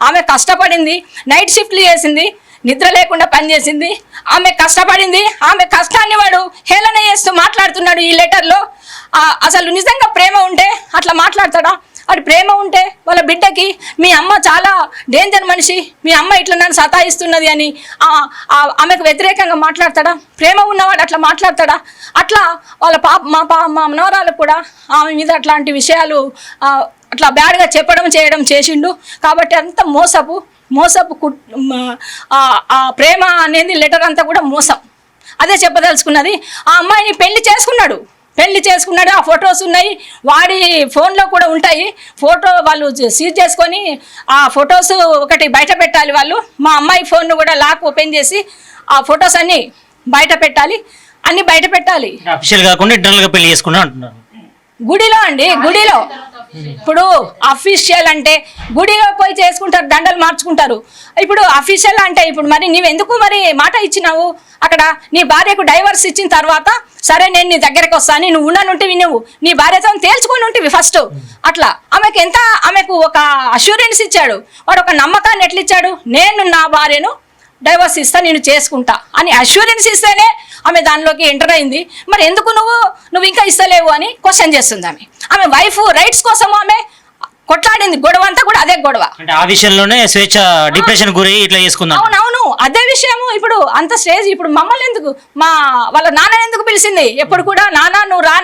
ఆమె కష్టపడింది, నైట్ షిఫ్ట్లు చేసింది, నిద్ర లేకుండా పనిచేసింది, ఆమె కష్టపడింది. ఆమె కష్టాన్ని వాడు హేళన చేస్తూ మాట్లాడుతున్నాడు ఈ లెటర్లో. అసలు నిజంగా ప్రేమ ఉంటే అట్లా మాట్లాడతాడా? అది ప్రేమ ఉంటే వాళ్ళ బిడ్డకి మీ అమ్మ చాలా డేంజర్ మనిషి, మీ అమ్మ ఇట్లా నన్ను సతాయిస్తున్నది అని ఆమెకు వ్యతిరేకంగా మాట్లాడతాడా? ప్రేమ ఉన్నవాడు అట్లా మాట్లాడతాడా? అట్లా వాళ్ళ మా మనవరాలకు కూడా ఆమె మీద అట్లాంటి విషయాలు అట్లా బ్యాడ్గా చెప్పడం చేయడం చేసిండు. కాబట్టి అంత మోసపు ప్రేమ అనేది లెటర్ అంతా కూడా మోసం. అదే చెప్పదలుచుకున్నది. ఆ అమ్మాయిని పెళ్లి చేసుకున్నాడు, ఆ ఫొటోస్ ఉన్నాయి, వాడి ఫోన్లో కూడా ఉంటాయి. ఫోటో వాళ్ళు సీజ్ చేసుకొని ఆ ఫొటోస్ ఒకటి బయట పెట్టాలి వాళ్ళు. మా అమ్మాయి ఫోన్ను కూడా లాక్ ఓపెన్ చేసి ఆ ఫొటోస్ అన్నీ బయట పెట్టాలి, అన్నీ బయట పెట్టాలి. అఫీషియల్ కాకుండా ఇంటర్నల్గా పెళ్లి చేసుకున్నా అంటున్నారు. గుడిలో అండి, గుడిలో. ఇప్పుడు అఫీషియల్ అంటే గుడిలో పోయి చేసుకుంటారు, దండలు మార్చుకుంటారు. ఇప్పుడు అఫీషియల్ అంటే ఇప్పుడు మరి నీవెందుకు మరి మాట ఇచ్చినావు? అక్కడ నీ భార్యకు డైవర్స్ ఇచ్చిన తర్వాత సరే నేను నీ దగ్గరకు వస్తాను, నువ్వు ఉండనుంటివి, నువ్వు నీ భార్యతో తేల్చుకొని ఉంటివి ఫస్ట్. అట్లా ఆమెకు ఒక అష్యూరెన్స్ ఇచ్చాడు, వాడు ఒక నమ్మకాన్ని ఎట్లా ఇచ్చాడు? నేను నా భార్యను డైవర్స్ ఇస్తా, నేను చేసుకుంటా అని అష్యూరెన్స్ ఇస్తేనే ఆమె దానిలోకి ఎంటర్ అయింది. మరి ఎందుకు నువ్వు ఇంకా ఇస్తలేవు అని క్వశ్చన్ చేస్తుంది ఆమె వైఫ్ రైట్స్ కోసం ఆమె కొట్లాడింది. గొడవ అంతా కూడా అదే గొడవ. అంటే ఆ విషయంలోనే స్వేచ్ఛ డిప్రెషన్ గురి ఇట్లా చేసుకుందాం. అవునవును, అదే విషయము. ఇప్పుడు అంత స్టేజ్ ఇప్పుడు మమ్మల్ని ఎందుకు వాళ్ళ నాన్న ఎందుకు పిలిచింది? ఎప్పుడు కూడా నాన్న నువ్వు రా,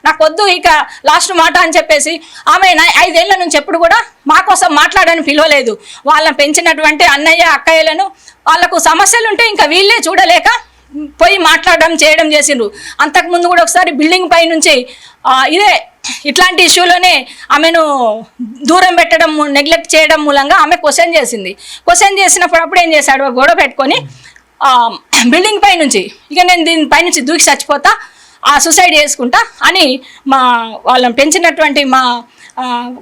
నాకు వద్దు ఇక లాస్ట్ మాట అని చెప్పేసి ఆమె 5 ఏళ్ల నుంచి ఎప్పుడు కూడా మా కోసం మాట్లాడని పిలవలేదు. వాళ్ళని పెంచినటువంటి అన్నయ్య అక్కయ్యలను వాళ్ళకు సమస్యలు ఉంటే ఇంకా వీళ్ళే చూడలేక పోయి మాట్లాడడం చేయడం చేసిండ్రు. అంతకుముందు కూడా ఒకసారి బిల్డింగ్ పై నుంచి ఇట్లాంటి ఇష్యూలోనే ఆమెను దూరం పెట్టడం, నెగ్లెక్ట్ చేయడం మూలంగా ఆమె క్వశ్చన్ చేసినప్పుడు అప్పుడు ఏం చేశాడు? గొడవ పెట్టుకొని బిల్డింగ్ పై నుంచి ఇక నేను దీనిపై నుంచి దూకి చచ్చిపోతా, సూసైడ్ చేసుకుంటా అని వాళ్ళని పెంచినటువంటి మా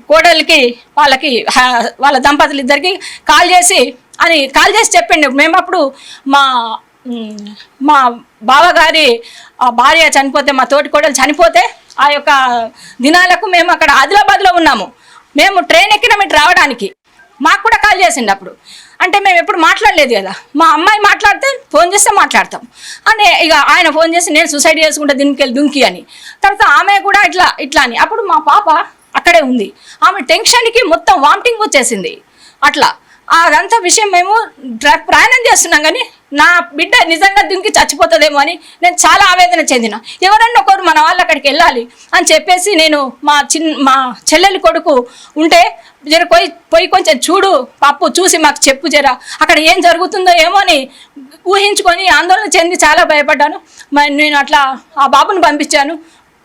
కోడలికి వాళ్ళ దంపతులు ఇద్దరికి కాల్ చేసి చెప్పిండు. మేము అప్పుడు మా బావగారి భార్య చనిపోతే, మా తోటి కోడలు చనిపోతే ఆ యొక్క దినాలకు మేము అక్కడ ఆదిలాబాద్లో ఉన్నాము. మేము ట్రైన్ ఎక్కినాం ఇటు రావడానికి. మాకు కూడా కాల్ చేసిండు అప్పుడు. అంటే మేము ఎప్పుడు మాట్లాడలేదు కదా. మా అమ్మాయి మాట్లాడితే ఫోన్ చేస్తే మాట్లాడతాం అంటే ఇక ఆయన ఫోన్ చేసి నేను సూసైడ్ చేసుకుంటా దీనికి వెళ్ళి దుంకి అని. తర్వాత ఆమె కూడా ఇట్లా అని. అప్పుడు మా పాప అక్కడే ఉంది. ఆమె టెన్షన్కి మొత్తం వామిటింగ్ వచ్చేసింది. అట్లా అదంతా విషయం మేము ప్రయాణం చేస్తున్నాం కానీ నా బిడ్డ నిజంగా దుంకి చచ్చిపోతుందేమో అని నేను చాలా ఆవేదన చెందిన. ఎవరన్నా ఒకరు మన వాళ్ళు అక్కడికి వెళ్ళాలి అని చెప్పేసి నేను మా చెల్లెలి కొడుకు ఉంటే జర పోయి కొంచెం చూడు పప్పు, చూసి మాకు చెప్పు జర అక్కడ ఏం జరుగుతుందో ఏమో అని ఊహించుకొని ఆందోళన చెంది చాలా భయపడ్డాను. నేను అట్లా ఆ బాబుని పంపించాను.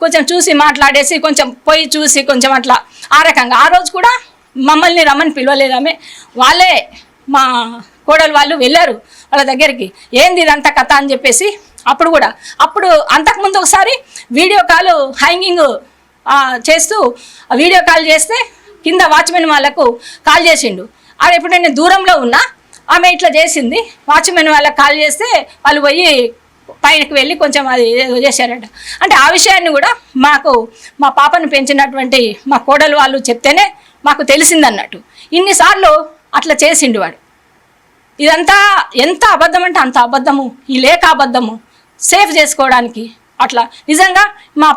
కొంచెం చూసి మాట్లాడేసి కొంచెం పోయి చూసి కొంచెం అట్లా ఆ రకంగా. ఆ రోజు కూడా మమ్మల్ని రమ్మని పిలవలేదామే, వాళ్ళే మా కోడలు వాళ్ళు వెళ్ళారు వాళ్ళ దగ్గరికి. ఏంది ఇదంతా కథ అని చెప్పేసి అప్పుడు అంతకుముందు ఒకసారి వీడియో కాల్ హ్యాంగింగ్ చేస్తూ వీడియో కాల్ చేస్తే కింద వాచ్మెన్ వాళ్ళకు కాల్ చేసిండు. అది ఎప్పుడు నేను దూరంలో ఉన్నా, ఆమె ఇట్లా చేసింది. వాచ్మెన్ వాళ్ళకి కాల్ చేస్తే వాళ్ళు పోయి పైనకి వెళ్ళి కొంచెం అది చేశారట. అంటే ఆ విషయాన్ని కూడా మా పాపను పెంచినటువంటి మా కోడలు వాళ్ళు చెప్తేనే మాకు తెలిసిందన్నట్టు. ఇన్నిసార్లు అట్లా చేసిండు వాడు. ఇదంతా ఎంత అబద్ధం అంటే అంత అబద్ధము. ఈ లేఖ అబద్ధము సేఫ్ చేసుకోవడానికి అట్లా. నిజంగా మా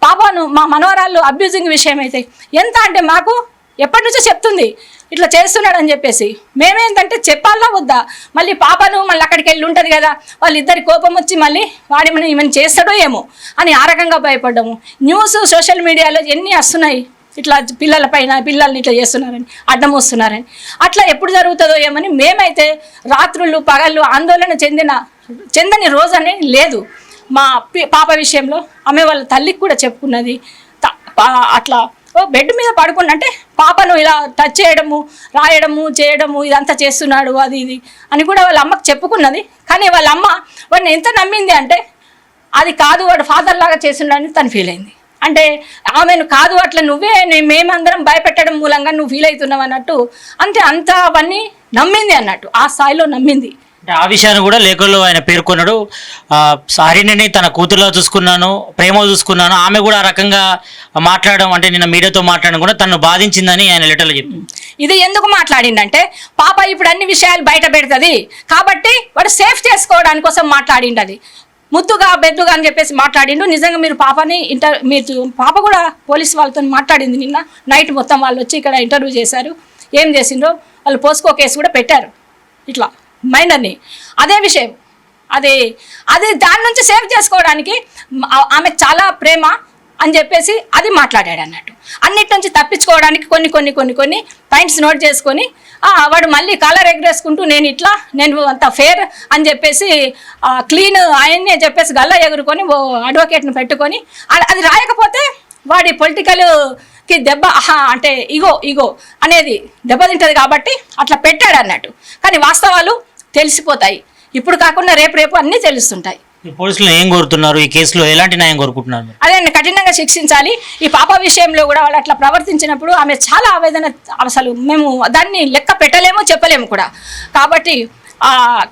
పాపను మా మనవరాళ్ళు అబ్యూజింగ్ విషయం అయితే ఎంత అంటే మాకు ఎప్పటి నుంచో చెప్తుంది ఇట్లా చేస్తున్నాడు అని చెప్పేసి. మేమేంటంటే చెప్పాలా వద్దా? మళ్ళీ పాపను మళ్ళీ అక్కడికి వెళ్ళి ఉంటుంది కదా, వాళ్ళిద్దరి కోపం వచ్చి మళ్ళీ వాడేమన్నా ఏమైనా చేస్తాడో ఏమో అని ఆ రకంగా భయపడ్డాము. న్యూస్ సోషల్ మీడియాలో ఎన్ని వస్తున్నాయి ఇట్లా పిల్లల్ని ఇట్లా చేస్తున్నారని, అడ్డం వస్తున్నారని. అట్లా ఎప్పుడు జరుగుతుందో ఏమని మేమైతే రాత్రులు పగళ్ళు ఆందోళన చెందని రోజు అనేది లేదు. మా పాప విషయంలో ఆమె వాళ్ళ తల్లికి కూడా చెప్పుకున్నది. అట్లా బెడ్ మీద పడుకున్నట్టే పాపను ఇలా టచ్ చేయడము, రాయడము, చేయడము ఇదంతా చేస్తున్నాడు అది ఇది అని కూడా వాళ్ళ అమ్మకు చెప్పుకున్నది. కానీ వాళ్ళ అమ్మ వాడిని ఎంత నమ్మింది అంటే అది కాదు, వాడు ఫాదర్ లాగా చేస్తున్నాడని తను ఫీల్ అయింది. అంటే ఆమెను కాదు అట్లా మేమందరం భయపెట్టడం మూలంగా నువ్వు ఫీల్ అవుతున్నావు అన్నట్టు. అంటే అంత అవన్నీ నమ్మింది అన్నట్టు, ఆ స్థాయిలో నమ్మింది. ఆ విషయాన్ని కూడా లేఖల్లో ఆయన పేర్కొన్నాడు. హరిణిని తన కూతురులో చూసుకున్నాను, ప్రేమ చూసుకున్నాను, ఆమె కూడా ఆ రకంగా మాట్లాడడం అంటే నిన్న మీడియాతో మాట్లాడడం కూడా తనను బాధించిందని ఆయన లెటర్లో చెప్పింది. ఇది ఎందుకు మాట్లాడిండంటే పాప ఇప్పుడు అన్ని విషయాలు బయట పెడుతుంది కాబట్టి వాడు సేఫ్ చేసుకోవడానికి కోసం మాట్లాడిండు. అది ముద్దుగా బెద్దుగా అని చెప్పేసి మాట్లాడిండు. నిజంగా మీరు పాపని మీరు పాప కూడా పోలీస్ వాళ్ళతో మాట్లాడింది. నిన్న నైట్ మొత్తం వాళ్ళు వచ్చి ఇక్కడ ఇంటర్వ్యూ చేశారు. ఏం చేసిండ్రో వాళ్ళు పోస్కో కేసు కూడా పెట్టారు ఇట్లా మైనర్ని. అదే విషయం అది దాని నుంచి సేవ్ చేసుకోవడానికి ఆమె చాలా ప్రేమ అని చెప్పేసి అది మాట్లాడాడు అన్నట్టు. అన్నిటి నుంచి తప్పించుకోవడానికి కొన్ని పాయింట్స్ నోట్ చేసుకొని వాడు మళ్ళీ కాలర్ ఎగరేసుకుంటూ నేను అంత ఫేర్ అని చెప్పేసి క్లీన్ ఆయన్ని చెప్పేసి గల్లా ఎగురుకొని అడ్వకేట్ని పెట్టుకొని అది రాయకపోతే వాడి పొలిటికల్కి దెబ్బ అంటే ఇగో అనేది దెబ్బతింటుంది కాబట్టి అట్లా పెట్టాడు అన్నట్టు. కానీ వాస్తవాలు తెలిసిపోతాయి. ఇప్పుడు కాకుండా రేపు అన్నీ తెలుస్తుంటాయి. పోలీసులు ఏం కోరుతున్నారు? ఈ కేసులో ఎలాంటి న్యాయం కోరుకుంటున్నారు? అదే కఠినంగా శిక్షించాలి. ఈ పాప విషయంలో కూడా వాళ్ళు అట్లా ప్రవర్తించినప్పుడు ఆమె చాలా ఆవేదన, అసలు మేము దాన్ని లెక్క పెట్టలేము చెప్పలేము కూడా. కాబట్టి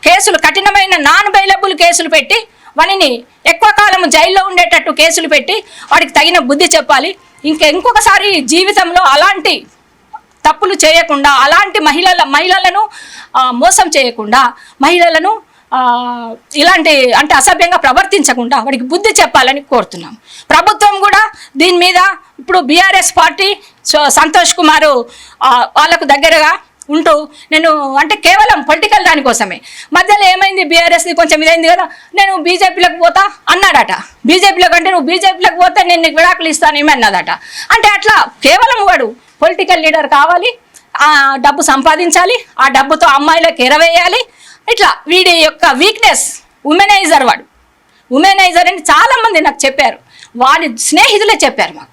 కేసులు కఠినమైన నాన్ బెయిలబుల్ కేసులు పెట్టి వాడిని ఎక్కువ కాలం జైల్లో ఉండేటట్టు కేసులు పెట్టి వాడికి తగిన బుద్ధి చెప్పాలి. ఇంకొకసారి జీవితంలో అలాంటి తప్పులు చేయకుండా, అలాంటి మహిళలను మోసం చేయకుండా, మహిళలను ఇలాంటి అంటే అసభ్యంగా ప్రవర్తించకుండా వాడికి బుద్ధి చెప్పాలని కోరుతున్నాం. ప్రభుత్వం కూడా దీని మీద ఇప్పుడు బీఆర్ఎస్ పార్టీ సంతోష్ కుమార్ వాళ్ళకు దగ్గరగా ఉంటూ నేను అంటే కేవలం పొలిటికల్ దానికోసమే మధ్యలో ఏమైంది బీఆర్ఎస్ది కొంచెం ఇదైంది కదా, నేను బీజేపీలోకి పోతా అన్నాడట. బీజేపీలోకి అంటే నువ్వు బీజేపీలోకి పోతే నేను నీకు విడాకులు ఇస్తాను ఏమన్నదట. అంటే అట్లా కేవలం వాడు పొలిటికల్ లీడర్ కావాలి, ఆ డబ్బు సంపాదించాలి, ఆ డబ్బుతో అమ్మాయిలకు ఎరవేయాలి. ఇట్లా వీడి యొక్క వీక్నెస్ ఉమెనైజర్. వాడు ఉమెనైజర్ అని చాలామంది నాకు చెప్పారు, వాడి స్నేహితులే చెప్పారు మాకు.